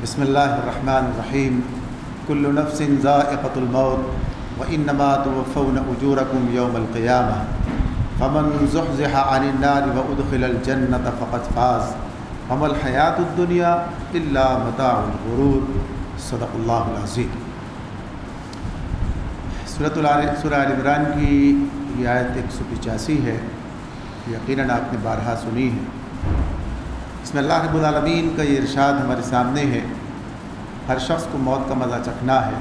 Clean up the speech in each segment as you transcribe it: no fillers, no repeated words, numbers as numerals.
بسم اللہ الرحمن الرحیم کل نفس ذائقۃ الموت وانما توفون اجورکم یوم القیامہ فمن زحزح عن النار وادخل الجنة فقد فاز وما الحیاۃ الدنیا الا متاع الغرور صدق اللہ العظیم۔ سورہ آل عمران کی یہ آیت 185 ہے، یقیناً آپ نے بارہا سنی ہے۔ اس میں اللہ رب العالمین کا یہ ارشاد ہمارے سامنے ہے، ہر شخص کو موت کا مزہ چکھنا ہے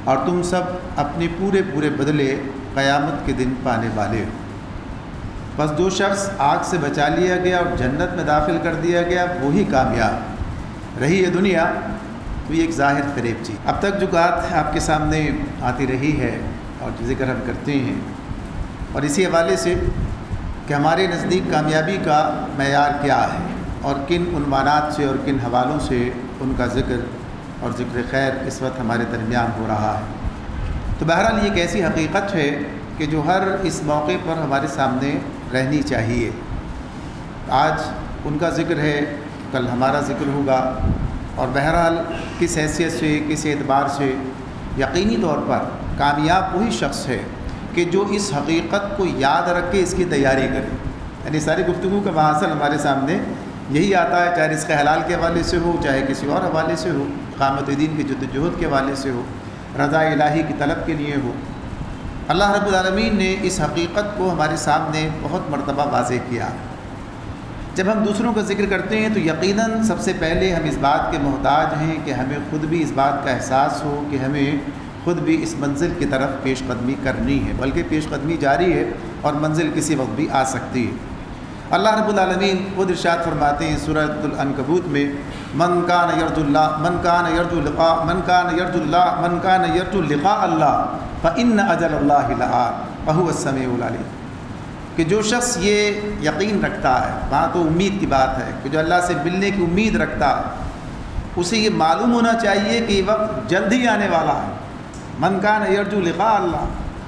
اور تم سب اپنے پورے بدلے قیامت کے دن پانے والے ہو۔ بس جو شخص آگ سے بچا لیا گیا اور جنت میں داخل کر دیا گیا وہی کامیاب رہی ہے۔ دنیا تو یہ ایک ظاہر فریب چیز۔ اب تک جو بات آپ کے سامنے آتی رہی ہے اور جو ذکر ہم کرتے ہیں، اور اسی حوالے سے کہ ہمارے نزدیک کامیابی کا معیار کیا ہے اور کن عنوانات سے اور کن حوالوں سے ان کا ذکر اور ذکر خیر اس وقت ہمارے درمیان ہو رہا ہے، تو بہرحال یہ ایک ایسی حقیقت ہے کہ جو ہر اس موقع پر ہمارے سامنے رہنی چاہیے۔ آج ان کا ذکر ہے، کل ہمارا ذکر ہوگا، اور بہرحال کس حیثیت سے، کس اعتبار سے، یقینی طور پر کامیاب وہی شخص ہے کہ جو اس حقیقت کو یاد رکھ کے اس کی تیاری کرے۔ یعنی ساری گفتگو کا محاصل ہمارے سامنے یہی آتا ہے، چاہے رزق حلال کے حوالے سے ہو، چاہے کسی اور حوالے سے ہو، اقامت دین کی جدوجہد کے حوالے سے ہو، رضا الہی کی طلب کے لیے ہو۔ اللہ رب العالمین نے اس حقیقت کو ہمارے سامنے بہت مرتبہ واضح کیا۔ جب ہم دوسروں کا ذکر کرتے ہیں تو یقیناً سب سے پہلے ہم اس بات کے محتاج ہیں کہ ہمیں خود بھی اس بات کا احساس ہو کہ ہمیں خود بھی اس منزل کی طرف پیش قدمی کرنی ہے، بلکہ پیش قدمی جاری ہے اور منزل کسی وقت بھی آ سکتی ہے۔ اللہ رب العالمین خود ارشاد فرماتے ہیں سورۃ العنکبوت میں، من کان یرجو لقاء اللہ فإن اجل اللہ لآت وہو السمیع العلیم، کہ جو شخص یہ یقین رکھتا ہے، وہاں تو امید کی بات ہے کہ جو اللہ سے ملنے کی امید رکھتا ہے، اسے یہ معلوم ہونا چاہیے کہ یہ وقت جلد ہی آنے والا ہے۔ من کان یرجو لقاء اللہ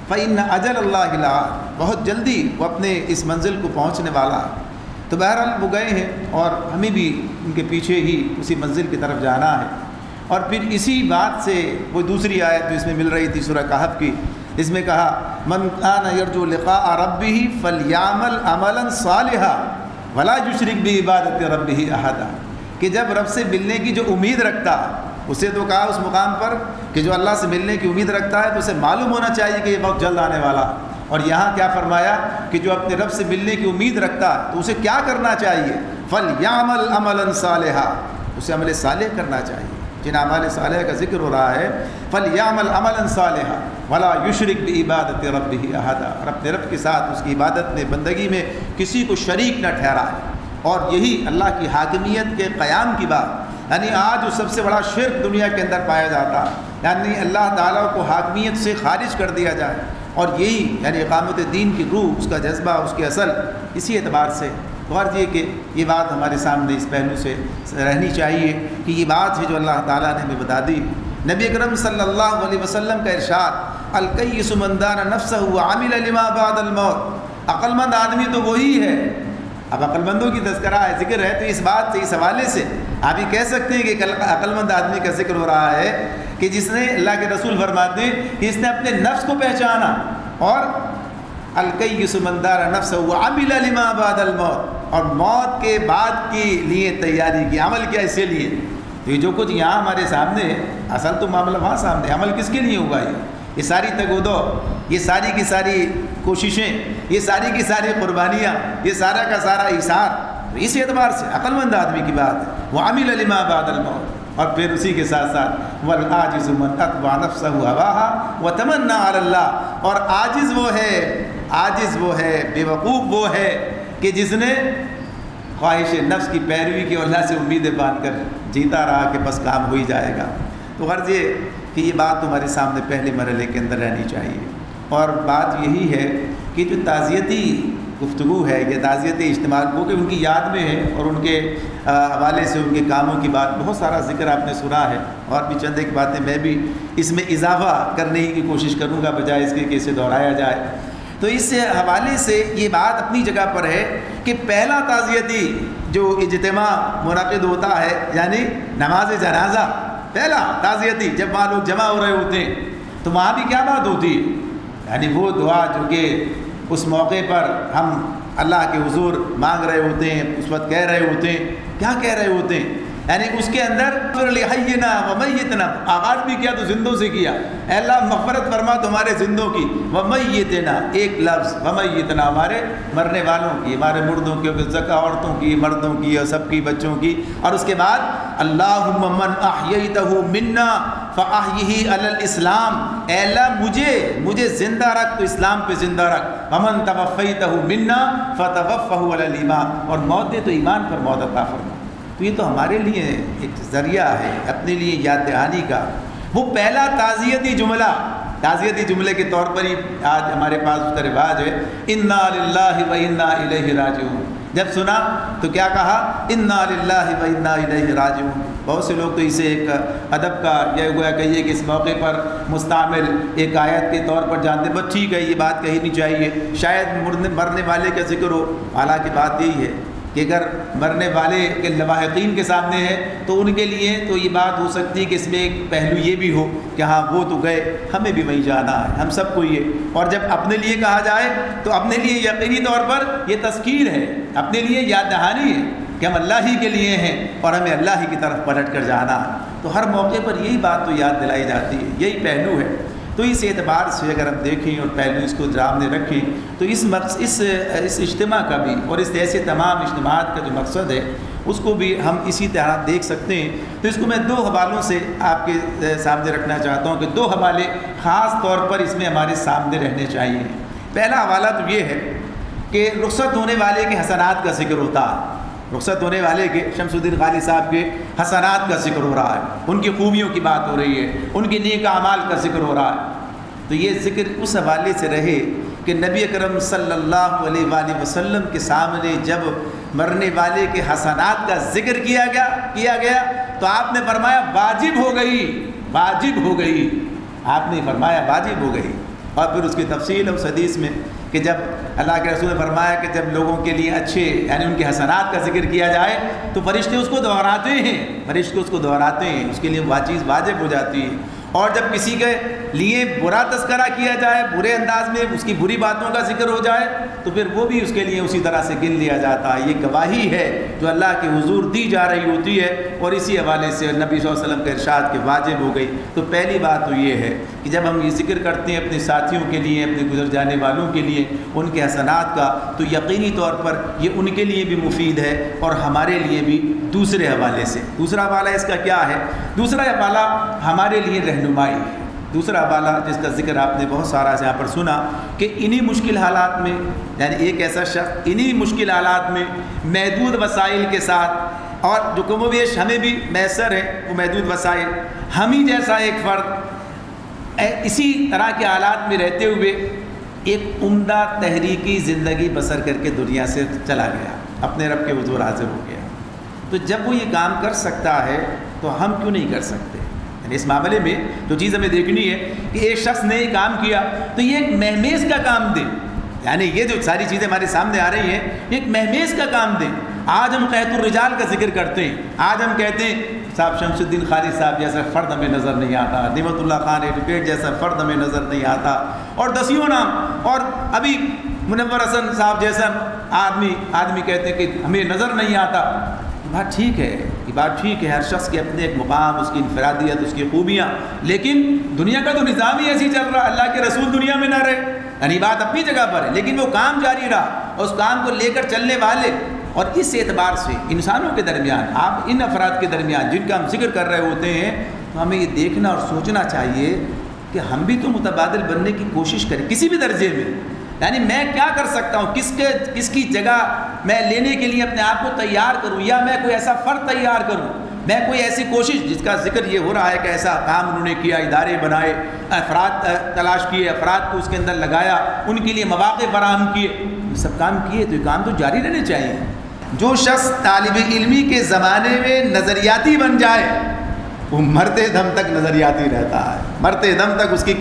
فإن اجل اللہ لآت، بہت جلدی وہ اپنے اس منزل کو پہنچنے والا ہے۔ تو بہرحال وہ گئے ہیں اور ہمیں بھی ان کے پیچھے ہی اسی منزل کی طرف جانا ہے۔ اور پھر اسی بات سے وہ دوسری آیت جو اس میں مل رہی تھی سورہ کہف کی، اس میں کہا من کان یرجو لقاء ربہ فلیعمل عملا صالحا ولا یشرک بعبادۃ ربہ احدا، کہ جب رب سے ملنے کی جو امید رکھتا، اسے تو کہا اس مقام پر کہ جو اللہ سے ملنے کی امید رکھتا ہے تو اسے معلوم ہونا چاہیے کہ یہ وقت جلد آنے والا، اور یہاں کیا فرمایا کہ جو اپنے رب سے ملنے کی امید رکھتا ہے تو اسے کیا کرنا چاہیے؟ فلیعمل عملا صالحا، اسے عمل صالح کرنا چاہیے۔ جن اعمال صالح کا ذکر ہو رہا ہے، فلیعمل عملا صالحا ولا یشرک بعبادۃ ربہ احدا، اور اپنے رب کے ساتھ اس کی عبادت میں، بندگی میں کسی کو شریک نہ ٹھہرائے۔ اور یہی اللہ کی حاکمیت کے قیام کی بات، یعنی آج جو سب سے بڑا شرک دنیا کے اندر پایا جاتا ہے، یعنی اللہ تعالیٰ کو حاکمیت سے خارج کر دیا جائے، اور یہی یعنی اقامت دین کی روح، اس کا جذبہ، اس کی اصل، اسی اعتبار سے غرض یہ کہ یہ بات ہمارے سامنے اس پہلو سے رہنی چاہیے کہ یہ بات ہے جو اللہ تعالیٰ نے ہمیں بتا دی۔ نبی اکرم صلی اللہ علیہ وسلم کا ارشاد، الکیس من دان نفسہ وعمل لما بعد الموت، عقل مند آدمی تو وہی ہے۔ اب عقل مندوں کی تذکرہ ہے، ذکر ہے، تو اس بات سے، اس حوالے سے آپ یہ کہہ سکتے ہیں کہ عقل مند آدمی کا ذکر ہو رہا ہے کہ جس نے، اللہ کے رسول فرماتے ہیں کہ اس نے اپنے نفس کو پہچانا، اور الکیس من دان نفسہ وعمل لما بعد الموت، اور موت کے بعد کے لیے تیاری کی، عمل کیا اس کے لیے۔ تو یہ جو کچھ یہاں ہمارے سامنے ہے، اصل تو معاملہ وہاں سامنے، عمل کس کے لیے ہوگا؟ یہ ساری تگ و دو، یہ ساری کی ساری کوششیں، یہ ساری کی ساری قربانیاں، یہ سارا کا سارا ایثار، اس اعتبار سے عقل مند آدمی کی بات ہے۔ وعمل لما بعد الموت، اور پھر اسی کے ساتھ ساتھ والعاجز من اتبع نفسہ ہواها وتمنى علی اللہ، اور عاجز وہ ہے، بے وقوف وہ ہے کہ جس نے خواہش نفس کی پیروی کی اور اللہ سے امیدیں باندھ کر جیتا رہا کہ بس کام ہو ہی جائے گا۔ تو غرض یہ کہ یہ بات تمہارے سامنے پہلے مرحلے کے اندر رہنی چاہیے، اور بات یہی ہے کہ جو تعزیتی گفتگو ہے، یہ تعزیتی اجتماع وہ کہ ان کی یاد میں ہے، اور ان کے حوالے سے ان کے کاموں کی بات بہت سارا ذکر آپ نے سنا ہے، اور بھی چند ایک باتیں میں بھی اس میں اضافہ کرنے کی کوشش کروں گا بجائے اس کے کہ اسے دہرایا جائے۔ تو اس حوالے سے یہ بات اپنی جگہ پر ہے کہ پہلا تعزیتی جو اجتماع منعقد ہوتا ہے یعنی نماز جنازہ، پہلا تعزیتی جب وہاں لوگ جمع ہو رہے ہوتے ہیں تو وہاں بھی کیا بات ہوتی ہے، یعنی وہ دعا جو کہ اس موقع پر ہم اللہ کے حضور مانگ رہے ہوتے ہیں، اس وقت کہہ رہے ہوتے ہیں، کیا کہہ رہے ہوتے ہیں، یعنی اس کے اندر حینا و میتنا، آغاز بھی کیا تو زندوں سے کیا، اے اللہ مغفرت فرما تمہارے زندوں کی، و میتنا ایک لفظ، و میتنا ہمارے مرنے والوں کی، ہمارے مردوں کی، زکا عورتوں کی، مردوں کی اور سب کی، بچوں کی، اور اس کے بعد اللہم من احییتہ منا فاحیہ علی الاسلام، اے اللہ مجھے زندہ رکھ تو اسلام پہ زندہ رکھ، ومن توفیتہ منا فتوفہ علی الایمان، اور موت دے تو ایمان پر موت عطا فرما۔ تو یہ تو ہمارے لیے ایک ذریعہ ہے اپنے لیے یاد دہانی کا۔ وہ پہلا تعزیتی جملے کے طور پر ہی آج ہمارے پاس اس کا رواج ہے، انا للہ و انا الیہ راجعون، جب سنا تو کیا کہا، انا للہ و انا الیہ راجعون۔ بہت سے لوگ تو اسے ایک ادب کا یا گویا کہیے کہ اس موقع پر مستعمل ایک آیت کے طور پر جانتے، بس ٹھیک ہے یہ بات کہی نہیں چاہیے، شاید مرنے والے کا ذکر ہو، حالانکہ بات یہی ہے کہ اگر مرنے والے کے لواحقین کے سامنے ہے تو ان کے لیے تو یہ بات ہو سکتی ہے کہ اس میں ایک پہلو یہ بھی ہو کہ ہاں وہ تو گئے، ہمیں بھی وہیں جانا ہے، ہم سب کو یہ، اور جب اپنے لیے کہا جائے تو اپنے لیے یقینی طور پر یہ تذکیر ہے، اپنے لیے یاد دہانی ہے کہ ہم اللہ ہی کے لیے ہیں اور ہمیں اللہ ہی کی طرف پلٹ کر جانا ہے۔ تو ہر موقع پر یہی بات تو یاد دلائی جاتی ہے، یہی پہلو ہے۔ تو اس اعتبار سے اگر ہم دیکھیں اور پہلو اس کو سامنے رکھیں تو اس اجتماع کا بھی اور اس ایسے تمام اجتماعات کا جو مقصد ہے اس کو بھی ہم اسی طرح دیکھ سکتے ہیں۔ تو اس کو میں 2 حوالوں سے آپ کے سامنے رکھنا چاہتا ہوں کہ 2 حوالے خاص طور پر اس میں ہمارے سامنے رہنے چاہیے۔ پہلا حوالہ تو یہ ہے کہ رخصت ہونے والے کے حسنات کا ذکر ہوتا ہے، رخصت ہونے والے کے شمس الدین غازی صاحب کے حسنات کا ذکر ہو رہا ہے، ان کی خوبیوں کی بات ہو رہی ہے، ان کے نیک اعمال کا ذکر ہو رہا ہے۔ تو یہ ذکر اس حوالے سے رہے کہ نبی اکرم صلی اللہ علیہ وآلہ وسلم کے سامنے جب مرنے والے کے حسنات کا ذکر کیا گیا تو آپ نے فرمایا واجب ہو گئی، آپ نے فرمایا واجب ہو گئی۔ اور پھر اس کی تفصیل اس حدیث میں کہ جب اللہ کے رسول نے فرمایا کہ جب لوگوں کے لیے اچھے یعنی ان کے حسنات کا ذکر کیا جائے تو فرشتے اس کو دہراتے ہیں، اس کے لیے وہ چیز واجب ہو جاتی ہے۔ اور جب کسی کے لیے برا تذکرہ کیا جائے، برے انداز میں اس کی بری باتوں کا ذکر ہو جائے تو پھر وہ بھی اس کے لیے اسی طرح سے گن لیا جاتا ہے۔ یہ گواہی ہے جو اللہ کے حضور دی جا رہی ہوتی ہے، اور اسی حوالے سے نبی صلی اللہ علیہ وسلم کا ارشاد کہ واجب ہو گئی۔ تو پہلی بات تو یہ ہے کہ جب ہم یہ ذکر کرتے ہیں اپنے ساتھیوں کے لیے، اپنے گزر جانے والوں کے لیے، ان کے حسنات کا، تو یقینی طور پر یہ ان کے لیے بھی مفید ہے اور ہمارے لیے بھی دوسرے حوالے سے۔ دوسرا حوالہ اس کا کیا ہے؟ دوسرا حوالہ ہمارے لیے رہنمائی ہے۔ دوسرا حوالہ جس کا ذکر آپ نے بہت سارا یہاں پر سنا کہ انہی مشکل حالات میں، یعنی ایک ایسا شخص انہی مشکل حالات میں محدود وسائل کے ساتھ، اور جو کم و بیش ہمیں بھی میسر ہے وہ محدود وسائل، ہم ہی جیسا ایک فرد اسی طرح کے حالات میں رہتے ہوئے ایک عمدہ تحریکی زندگی بسر کر کے دنیا سے چلا گیا، اپنے رب کے حضور حاضر ہو گیا۔ تو جب وہ یہ کام کر سکتا ہے تو ہم کیوں نہیں کر سکتے؟ یعنی اس معاملے میں جو چیز ہمیں دیکھنی ہے کہ ایک شخص نے یہ کام کیا تو یہ ایک مہمیز کا کام دے، یعنی یہ جو ساری چیزیں ہمارے سامنے آ رہی ہیں یہ ایک مہمیز کا کام دیں۔ آج ہم قحط الرجال کا ذکر کرتے ہیں، آج ہم کہتے ہیں صاحب شمس الدین خالد صاحب جیسا فرد ہمیں نظر نہیں آتا، نعمت اللہ خان ایڈوکیٹ جیسا فرد ہمیں نظر نہیں آتا، اور دسیوں نام، اور ابھی منور حسن صاحب جیسا آدمی کہتے ہیں کہ ہمیں نظر نہیں آتا۔ بات ٹھیک ہے، یہ بات ٹھیک ہے، ہر شخص کے اپنے ایک مقام، اس کی انفرادیت، اس کی خوبیاں، لیکن دنیا کا تو نظام ہی ایسی چل رہا، اللہ کے رسول دنیا میں نہ رہے، یعنی بات اپنی جگہ پر ہے، لیکن وہ کام جاری رہا، اور اس کام کو لے کر چلنے والے، اور اس اعتبار سے انسانوں کے درمیان، آپ ان افراد کے درمیان جن کا ہم ذکر کر رہے ہوتے ہیں، تو ہمیں یہ دیکھنا اور سوچنا چاہیے کہ ہم بھی تو متبادل بننے کی کوشش کریں کسی بھی درجے میں، یعنی میں کیا کر سکتا ہوں، کس کی جگہ میں لینے کے لیے اپنے آپ کو تیار کروں، یا میں کوئی ایسا فرد تیار کروں، میں کوئی ایسی کوشش جس کا ذکر یہ ہو رہا ہے کہ ایسا کام انہوں نے کیا، ادارے بنائے، افراد تلاش کیے، افراد کو اس کے اندر لگایا، ان کے لیے مواقع فراہم کیے، یہ سب کام کیے، تو یہ کام تو جاری رہنے چاہیے۔ جو شخص طالب علمی کے زمانے میں نظریاتی بن جائے وہ مرتے دم تک نظریاتی رہتا ہے، مرتے دم تک اس کی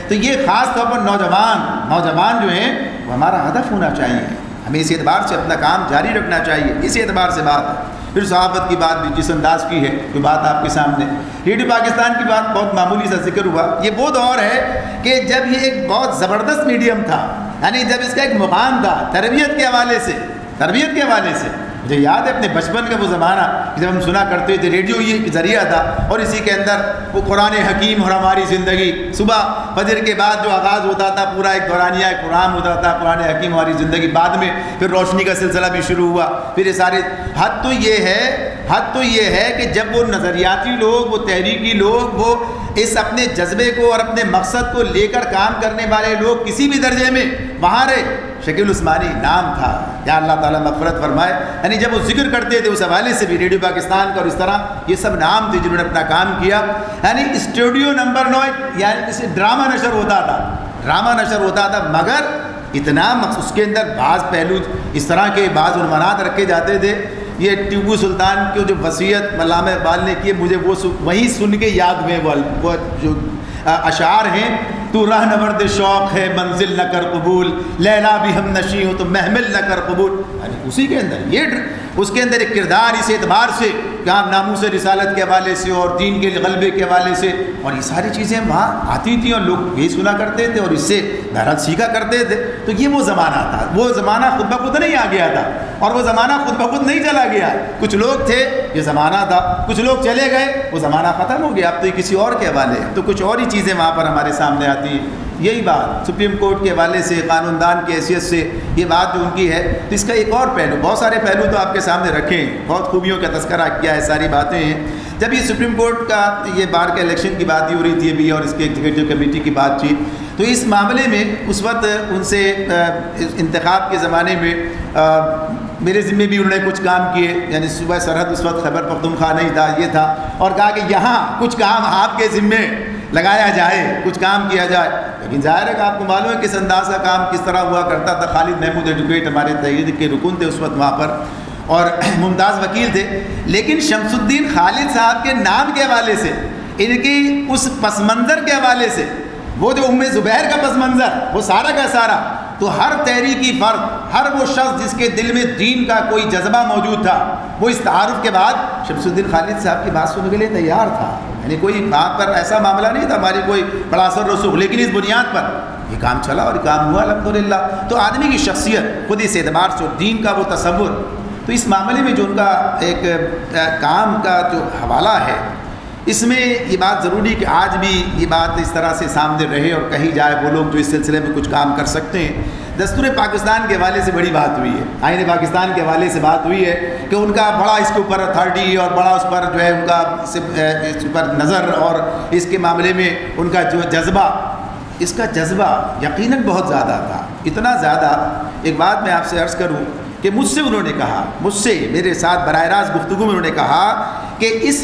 تو یہ خاص طور پر نوجوان جو ہیں وہ ہمارا ہدف ہونا چاہیے، ہمیں اس اعتبار سے اپنا کام جاری رکھنا چاہیے، اس اعتبار سے بات ہے۔ پھر صحافت کی بات بھی جس انداز کی ہے، جو بات آپ کے سامنے، ریڈیو پاکستان کی بات بہت معمولی سا ذکر ہوا۔ یہ وہ دور ہے کہ جب یہ ایک بہت زبردست میڈیم تھا، یعنی جب اس کا ایک مقام تھا تربیت کے حوالے سے۔ مجھے یاد ہے اپنے بچپن کا وہ زمانہ کہ جب ہم سنا کرتے تھے، ریڈیو یہ ایک ذریعہ تھا اور اسی کے اندر وہ قرآن حکیم اور ہماری زندگی، صبح فجر کے بعد جو آغاز ہوتا تھا پورا ایک دورانیہ ایک پروگرام ہوتا تھا قرآن حکیم ہماری زندگی، بعد میں پھر روشنی کا سلسلہ بھی شروع ہوا، پھر یہ سارے حد تو یہ ہے کہ جب وہ نظریاتی لوگ، وہ تحریکی لوگ، وہ اس اپنے جذبے کو اور اپنے مقصد کو لے کر کام کرنے والے لوگ کسی بھی درجے میں وہاں رہے، شکیل عثمانی نام تھا، یا اللہ تعالیٰ مغفرت فرمائے، یعنی جب وہ ذکر کرتے تھے اس حوالے سے بھی ریڈیو پاکستان کا، اور اس طرح یہ سب نام تھے جنہوں نے اپنا کام کیا۔ یعنی اسٹوڈیو نمبر 9 یعنی اسے ڈرامہ نشر ہوتا تھا، مگر اتنا اس کے اندر بعض پہلو اس طرح کے بعض عنوانات رکھے جاتے تھے۔ یہ ٹیپو سلطان کی جو وصیت علامہ اقبال نے کی، مجھے وہ وہیں سن کے یاد ہوئے وہ جو اشعار ہیں، تو رہنورد شوق ہے منزل نہ کر قبول، لیلا بھی ہم نشیں ہو تو محمل نہ کر قبول، یعنی اسی کے اندر اس کے اندر ایک کردار اس اعتبار سے کہ ہم ناموس رسالت کے حوالے سے اور دین کے غلبے کے حوالے سے، اور یہ ساری چیزیں وہاں آتی تھیں اور لوگ یہی سنا کرتے تھے اور اس سے بہرحال سیکھا کرتے تھے۔ تو یہ وہ زمانہ تھا، وہ زمانہ خود بخود نہیں آ گیا تھا اور وہ زمانہ خود بخود نہیں چلا گیا، کچھ لوگ تھے یہ زمانہ تھا، کچھ لوگ چلے گئے وہ زمانہ ختم ہو گیا، اب تو یہ کسی اور کے حوالے ہے، تو کچھ اور ہی چیزیں وہاں پر ہمارے سامنے آتی ہیں۔ یہی بات سپریم کورٹ کے حوالے سے، قانون دان کی حیثیت سے یہ بات جو ان کی ہے، تو اس کا ایک اور پہلو، بہت سارے پہلو تو آپ کے سامنے رکھے ہیں، بہت خوبیوں کا تذکرہ کیا ہے، ساری باتیں ہیں۔ جب یہ سپریم کورٹ کا یہ بار کے الیکشن کی بات ہی ہو رہی تھی ابھی اور اس کے ایگزیکٹو کمیٹی کی بات تھی، تو اس معاملے میں اس وقت ان سے انتخاب کے زمانے میں میرے ذمے بھی انہوں نے کچھ کام کیے، یعنی صوبہ سرحد اس وقت خیبر پختونخوا نہیں تھا، یہ تھا، اور کہا کہ یہاں کچھ کام آپ کے ذمے لگایا جائے، کچھ کام کیا جائے، لیکن ظاہر ہے کہ آپ کو معلوم ہے کس انداز کا کام کس طرح ہوا کرتا تھا۔ خالد محمود ایڈوکیٹ ہمارے تحریک کے رکن تھے اس وقت وہاں پر، اور ممتاز وکیل تھے، لیکن شمس الدین خالد صاحب کے نام کے حوالے سے، ان کی اس پس منظر کے حوالے سے، وہ جو ام زبیر کا پس منظر، وہ سارا کا سارا، تو ہر تحریکی فرد، ہر وہ شخص جس کے دل میں دین کا کوئی جذبہ موجود تھا، وہ اس تعارف کے بعد شمس الدین خالد صاحب کی بات سننے کے لیے تیار تھا، یعنی کوئی بات پر ایسا معاملہ نہیں تھا ہماری کوئی بڑا اثر رسوخ، لیکن اس بنیاد پر یہ کام چلا اور یہ کام ہوا الحمدللہ۔ تو آدمی کی شخصیت خود اس اعتبار سے، دین کا وہ تصور، تو اس معاملے میں جو ان کا ایک کام کا جو حوالہ ہے، اس میں یہ بات ضروری کہ آج بھی یہ بات اس طرح سے سامنے رہے اور کہی جائے، وہ لوگ جو اس سلسلے میں کچھ کام کر سکتے ہیں۔ دستور پاکستان کے حوالے سے بڑی بات ہوئی ہے، آئین پاکستان کے حوالے سے بات ہوئی ہے کہ ان کا بڑا اس کے اوپر اتھارٹی اور بڑا اس پر جو ہے ان کا اس پر نظر، اور اس کے معاملے میں ان کا جو جذبہ، اس کا جذبہ یقیناً بہت زیادہ تھا، اتنا زیادہ، ایک بات میں آپ سے عرض کروں کہ مجھ سے انہوں نے کہا، مجھ سے میرے ساتھ براہ راست گفتگو میں انہوں نے کہا کہ اس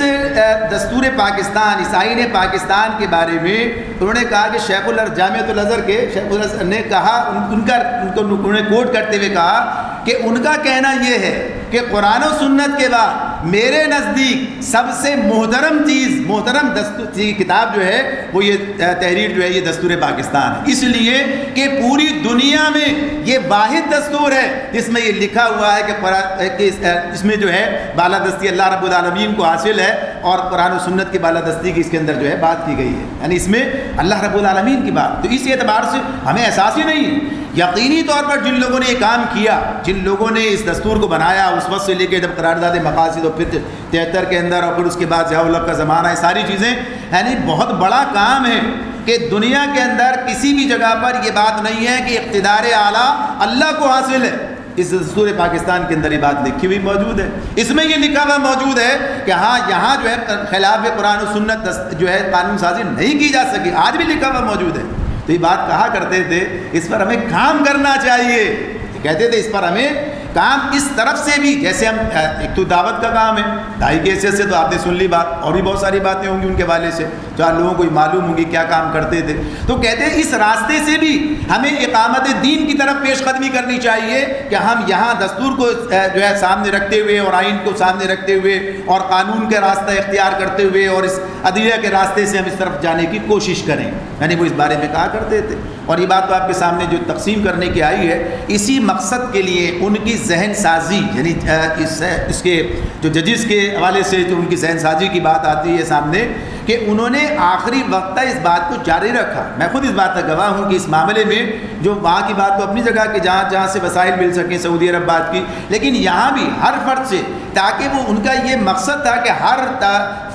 دستور پاکستان، اس آئین پاکستان کے بارے میں انہوں نے کہا کہ شیخ الازہر، جامعۃ الازہر کے شیخ الازہر نے کہا، انہوں نے کوٹ کرتے ہوئے کہا کہ ان کا کہنا یہ ہے کہ قرآن و سنت کے بعد میرے نزدیک سب سے محترم چیز، محترم کتاب جو ہے وہ یہ تحریر جو ہے یہ دستور پاکستان ہے، اس لیے کہ پوری دنیا میں یہ واحد دستور ہے جس میں یہ لکھا ہوا ہے کہ اس میں جو ہے بالادستی اللہ رب العالمین کو حاصل ہے، اور قرآن و سنت کی بالادستی کی اس کے اندر جو ہے بات کی گئی ہے، یعنی اس میں اللہ رب العالمین کی بات۔ تو اس اعتبار سے ہمیں احساس ہی نہیں ہے، یقینی طور پر جن لوگوں نے یہ کام کیا، جن لوگوں نے اس دستور کو بنایا اس وقت سے لے کے جب قرارداد مقاصد اور پھر 73 کے اندر اور پھر اس کے بعد ضیاء الحق کا زمانہ، یہ ساری چیزیں، یعنی بہت بڑا کام ہے کہ دنیا کے اندر کسی بھی جگہ پر یہ بات نہیں ہے کہ اقتدار اعلیٰ اللہ کو حاصل ہے۔ اس دستور پاکستان کے اندر یہ بات لکھی ہوئی موجود ہے، اس میں یہ لکھا ہوا موجود ہے کہ ہاں یہاں جو ہے خلاف قرآن و سنت جو ہے قانون سازی نہیں کی جا سکی، آج بھی لکھا ہوا موجود ہے۔ تو یہ بات کہا کرتے تھے اس پر ہمیں کام کرنا چاہیے، کہتے تھے اس پر ہمیں کام اس طرف سے بھی، جیسے ہم ایک تو دعوت کا کام ہے، داعی کی حیثیت سے تو آپ نے سن لی بات، اور بھی بہت ساری باتیں ہوں گی ان کے حوالے سے جو آپ لوگوں کو معلوم ہوں گی کیا کام کرتے تھے، تو کہتے ہیں اس راستے سے بھی ہمیں اقامت دین کی طرف پیش قدمی کرنی چاہیے کہ ہم یہاں دستور کو جو ہے سامنے رکھتے ہوئے اور آئین کو سامنے رکھتے ہوئے اور قانون کے راستہ اختیار کرتے ہوئے اور اس عدلیہ کے راستے سے ہم اس طرف جانے کی کوشش کریں، یعنی وہ اس بارے میں کہا کرتے تھے۔ اور یہ بات تو آپ کے سامنے جو تقسیم کرنے کی آئی ہے، اسی مقصد کے لیے ان کی ذہن سازی، یعنی اس کے جو ججز کے حوالے سے جو ان کی ذہن سازی کی بات آتی ہے سامنے، کہ انہوں نے آخری وقت اس بات کو جاری رکھا۔ میں خود اس بات کا گواہ ہوں کہ اس معاملے میں جو وہاں کی بات تو اپنی جگہ کہ جہاں سے وسائل مل سکیں سعودی عرب بات کی، لیکن یہاں بھی ہر فرد سے، تاکہ وہ ان کا یہ مقصد تھا کہ ہر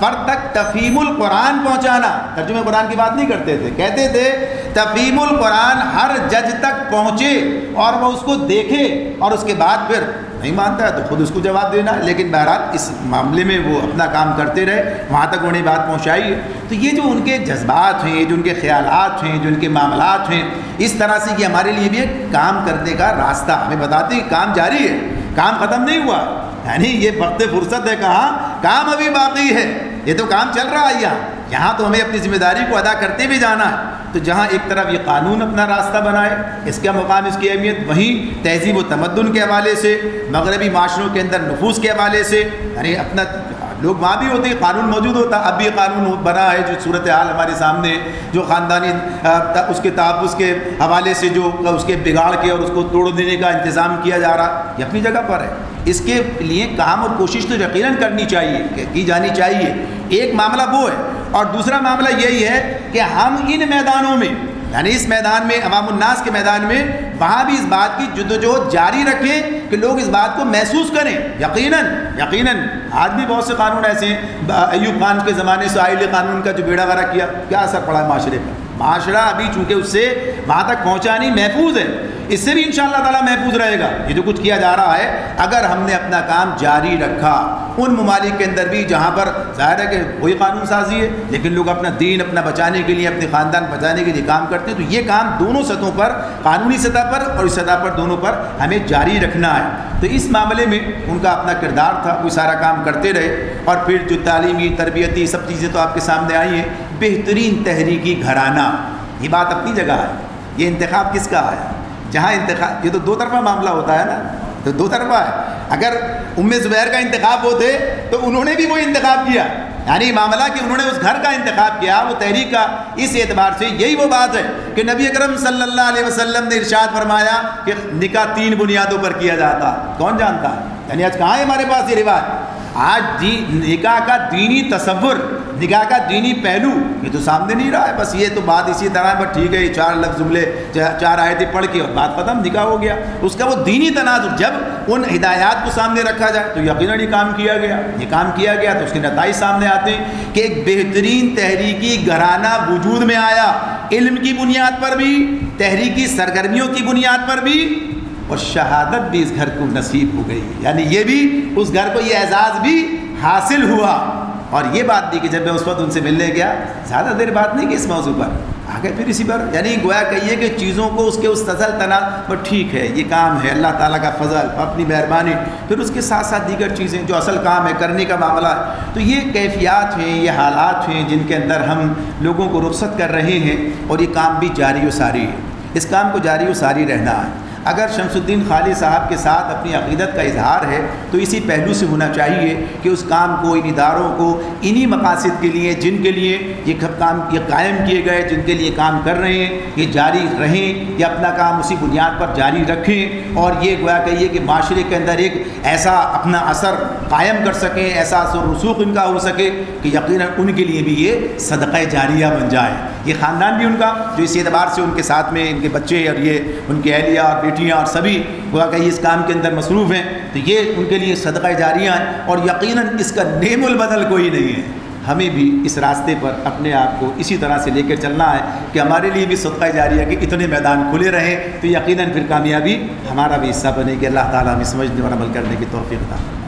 فرد تک تفہیم القرآن پہنچانا۔ ترجمہ قرآن کی بات نہیں کرتے تھے، کہتے تھے تفہیم القرآن ہر جج تک پہنچے اور وہ اس کو دیکھے، اور اس کے بعد پھر نہیں مانتا ہے تو خود اس کو جواب دینا۔ لیکن بہرحال اس معاملے میں وہ اپنا کام کرتے رہے، وہاں تک انہیں بات پہنچائی ہے۔ تو یہ جو ان کے جذبات ہیں، جو ان کے خیالات ہیں، جو ان کے معاملات ہیں، اس طرح سے یہ ہمارے لیے بھی ایک کام کرنے کا راستہ ہمیں بتاتے ہیں کہ کام جاری ہے، کام ختم نہیں ہوا، یعنی یہ وقت فرصت ہے، کہاں کام ابھی باقی ہے، یہ تو کام چل رہا ہے یہاں تو ہمیں اپنی ذمہ داری کو ادا کرتے بھی جانا ہے۔ تو جہاں ایک طرف یہ قانون اپنا راستہ بنائے، اس کا مقام، اس کی اہمیت، وہیں تہذیب و تمدن کے حوالے سے، مغربی معاشروں کے اندر نفوذ کے حوالے سے، یعنی اپنا لوگ وہاں بھی ہوتے ہیں، قانون موجود ہوتا، اب بھی قانون بنا ہے جو صورتحال ہمارے سامنے، جو خاندانی اس کے تحفظ کے حوالے سے جو اس کے بگاڑ کے اور اس کو توڑ دینے کا انتظام کیا جا رہا، یہ اپنی جگہ پر ہے۔ اس کے لیے کام اور کوشش تو یقیناً کرنی چاہیے، کی جانی چاہیے۔ ایک معاملہ وہ ہے، اور دوسرا معاملہ یہی ہے کہ ہم ان میدانوں میں، یعنی اس میدان میں، عوام الناس کے میدان میں، وہاں بھی اس بات کی جدوجہد جاری رکھیں کہ لوگ اس بات کو محسوس کریں۔ یقیناً آج بھی بہت سے قانون ایسے ہیں، ایوب خان کے زمانے سے آئلی قانون کا جو بیڑا غرق کیا، کیا اثر پڑا ہے معاشرے پر؟ معاشرہ ابھی چونکہ اس سے وہاں تک پہنچا نہیں، محفوظ ہے، اس سے بھی انشاءاللہ تعالیٰ محفوظ رہے گا۔ یہ جو کچھ کیا جا رہا ہے، اگر ہم نے اپنا کام جاری رکھا ان ممالک کے اندر بھی جہاں پر ظاہر ہے کہ وہی قانون سازی ہے، لیکن لوگ اپنا دین اپنا بچانے کے لیے، اپنے خاندان بچانے کے لیے کام کرتے ہیں، تو یہ کام دونوں سطحوں پر، قانونی سطح پر اور اس سطح پر، دونوں پر ہمیں جاری رکھنا ہے۔ تو اس معاملے میں ان کا اپنا کردار تھا، وہ سارا کام کرتے رہے۔ اور پھر جو تعلیمی، تربیتی سب چیزیں تو آپ کے سامنے آئی ہیں۔ بہترین تحریکی گھرانہ، یہ بات اپنی جگہ ہے۔ یہ انتخاب کس کا ہے؟ جہاں انتخاب، یہ تو دو طرفہ معاملہ ہوتا ہے نا، تو دو طرفہ ہے۔ اگر ام زبیر کا انتخاب وہ تھے تو انہوں نے بھی وہ انتخاب کیا، یعنی معاملہ کہ انہوں نے اس گھر کا انتخاب کیا، وہ تحریک کا۔ اس اعتبار سے یہی وہ بات ہے کہ نبی اکرم صلی اللہ علیہ وسلم نے ارشاد فرمایا کہ نکاح 3 بنیادوں پر کیا جاتا، کون جانتا ہے؟ یعنی آج کہاں ہے ہمارے پاس یہ روایت؟ آج نکاح کا دینی تصور، نکاح کا دینی پہلو یہ تو سامنے نہیں رہا ہے۔ بس یہ تو بات اسی طرح ہے، بس ٹھیک ہے، یہ 4 لفظ جملے 4 آیتیں پڑھ کے اور بات ختم، نکاح ہو گیا۔ اس کا وہ دینی تناظر جب ان ہدایات کو سامنے رکھا جائے تو یقیناً یہ کام کیا گیا، یہ کام کیا گیا تو اس کے نتائج سامنے آتے ہیں کہ ایک بہترین تحریکی گھرانہ وجود میں آیا، علم کی بنیاد پر بھی، تحریکی سرگرمیوں کی بنیاد پر بھی، اور شہادت بھی اس گھر کو نصیب ہو گئی، یعنی یہ بھی اس گھر کو یہ اعزاز بھی حاصل ہوا۔ اور یہ بات بھی کہ جب میں اس وقت ان سے ملنے گیا، زیادہ دیر بات نہیں کہ اس موضوع پر آگے پھر اسی پر، یعنی گویا کہیے کہ چیزوں کو اس کے اس تسل تناظر پر، ٹھیک ہے یہ کام ہے، اللہ تعالیٰ کا فضل، اپنی مہربانی، پھر اس کے ساتھ ساتھ دیگر چیزیں جو اصل کام ہے، کرنے کا معاملہ ہے۔ تو یہ کیفیات ہیں، یہ حالات ہیں جن کے اندر ہم لوگوں کو رخصت کر رہے ہیں، اور یہ کام بھی جاری و ساری ہے۔ اس کام کو جاری و ساری رہنا ہے۔ اگر شمس الدین خالد صاحب کے ساتھ اپنی عقیدت کا اظہار ہے تو اسی پہلو سے ہونا چاہیے کہ اس کام کو، ان اداروں کو، انہی مقاصد کے لیے جن کے لیے یہ کام یہ قائم کیے گئے، جن کے لیے کام کر رہے ہیں، یہ جاری رہیں، یہ اپنا کام اسی بنیاد پر جاری رکھیں، اور یہ گویا کہیے کہ معاشرے کے اندر ایک ایسا اپنا اثر قائم کر سکیں، ایسا اثر رسوخ ان کا ہو سکے کہ یقیناً ان کے لیے بھی یہ صدقہ جاریہ بن جائے۔ یہ خاندان بھی ان کا جو اس اعتبار سے ان کے ساتھ میں ان کے بچے اور یہ ان کی اہلیہ اور بیٹیاں اور سبھی گویا کہ اس کام کے اندر مصروف ہیں، تو یہ ان کے لیے صدقہ جاریہ ہیں، اور یقیناً اس کا نعم البدل کوئی نہیں ہے۔ ہمیں بھی اس راستے پر اپنے آپ کو اسی طرح سے لے کر چلنا ہے کہ ہمارے لیے بھی صدقہ جاریہ کے اتنے میدان کھلے رہیں، تو یقیناً پھر کامیابی ہمارا بھی حصہ بنے گی۔ اللہ تعالیٰ ہمیں سمجھنے اور عمل کرنے کی توفیق عطا فرمائے۔